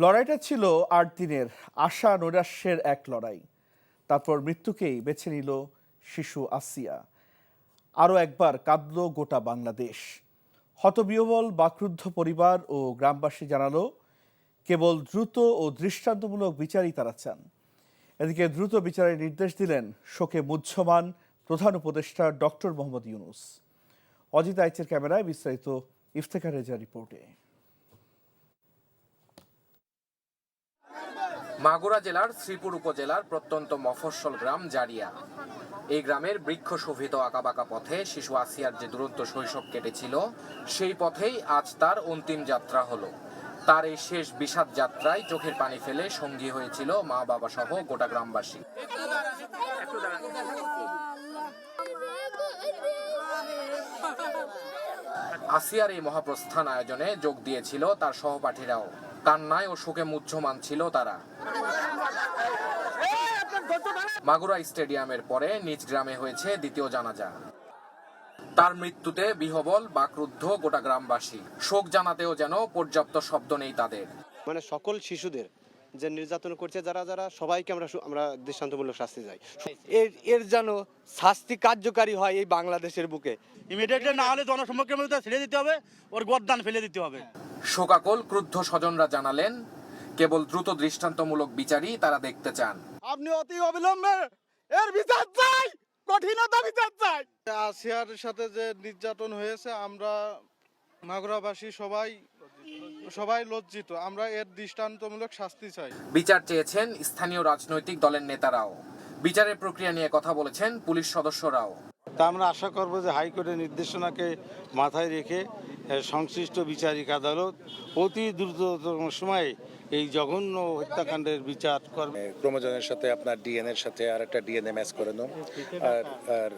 লড়াইটা ছিল ৮ দিনের আশা নৈরাশ্যের এক লড়াই। তারপর মৃত্যুকেই বেছে নিল শিশু আসিয়া। আরও একবার কাঁদল গোটা বাংলাদেশ। হতবিহ্বল বাকরুদ্ধ পরিবার ও গ্রামবাসী জানালো, কেবল দ্রুত ও দৃষ্টান্তমূলক বিচারই তারা চান। এদিকে দ্রুত বিচারের নির্দেশ দিলেন শোকে মুহ্যমান প্রধান উপদেষ্টা ডক্টর মোহাম্মদ ইউনূস। অজিত আইচের ক্যামেরায় বিস্তারিত ইফতেখার রেজা রিপোর্টে। মাগুরা জেলার শ্রীপুর উপজেলার প্রত্যন্ত মফস্বল গ্রাম জারিয়া। এই গ্রামের বৃক্ষ শোভিত আঁকাবাঁকা পথে শিশু আসিয়ার যে দুরন্ত শৈশব কেটেছিল, সেই পথেই আজ তার অন্তিম যাত্রা হলো। তার এই শেষ বিষাদ যাত্রায় চোখের পানি ফেলে সঙ্গী হয়েছিল মা বাবা সহ গোটা গ্রামবাসী। আসিয়ার এই মহাপ্রস্থান আয়োজনে যোগ দিয়েছিল তার সহপাঠীরাও। কান্নায় ও শোকে মুহ্যমান ছিল তারা। মাগুরা স্টেডিয়ামের পরে নিজ গ্রামে হয়েছে দ্বিতীয় জানাজা। তার মৃত্যুতে বিহ্বল বাকরুদ্ধ গোটা গ্রামবাসী। শোক জানাতেও যেন পর্যাপ্ত শব্দ নেই তাদের। মানে সকল শিশুদের যে নির্যাতন করছে যারা সবাইকে আমরা দৃষ্টান্তমূলক শাস্তি চাই। এর যেন শাস্তি কার্যকারী হয় এই বাংলাদেশের বুকে। ইমিডিয়েটলি না হলে জনসম্মুখের মধ্যে ছেড়ে দিতে হবে, ওর গর্দান ফেলে দিতে হবে। শোকাকুল ক্রুদ্ধ স্বজনরা জানালেন, কেবল দ্রুত দৃষ্টান্তমূলক বিচারই তারা দেখতে চান। আপনি অতি অবিলম্বে এর বিচার চাই, কঠিনতা বিচার চাই। আসিয়ার সাথে যে নির্যাতন হয়েছে, আমরা মাগুরাবাসী সবাই লজ্জিত। আমরা এর দৃষ্টান্তমূলক শাস্তি চাই। বিচার চেয়েছেন স্থানীয় রাজনৈতিক দলের নেতারাও। বিচারের প্রক্রিয়া নিয়ে কথা বলেছেন পুলিশ সদস্যরাও। তা আমরা আশা করব যে হাইকোর্টের নির্দেশনাকে মাথায় রেখে সংশ্লিষ্ট বিচারিক আদালত অতি দ্রুততম সময়ে এই জঘন্য হত্যাকাণ্ডের বিচার করবে। ক্রোমোজোমের সাথে আপনার ডিএনএর সাথে আর একটা ডিএনএ ম্যাচ করে নাও, আর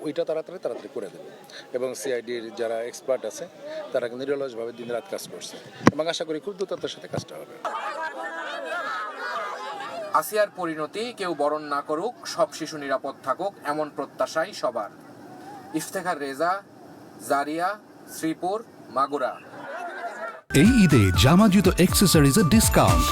ওইটা তাড়াতাড়ি করে দেবে। এবং সিআইডির যারা এক্সপার্ট আছে তারা নিরলসভাবে দিনরাত কাজ করছে এবং আশা করি খুব দ্রুততার সাথে কাজটা হবে। আসিয়ার পরিণতি কেউ বরণ না করুক, সব শিশু নিরাপদ থাকুক, এমন প্রত্যাশাই সবার। ইফতেখার রেজা, জারিয়া, শ্রীপুর, মাগুরা। এই ঈদে জামা জুতো অ্যাক্সেসরিজের ডিসকাউন্ট।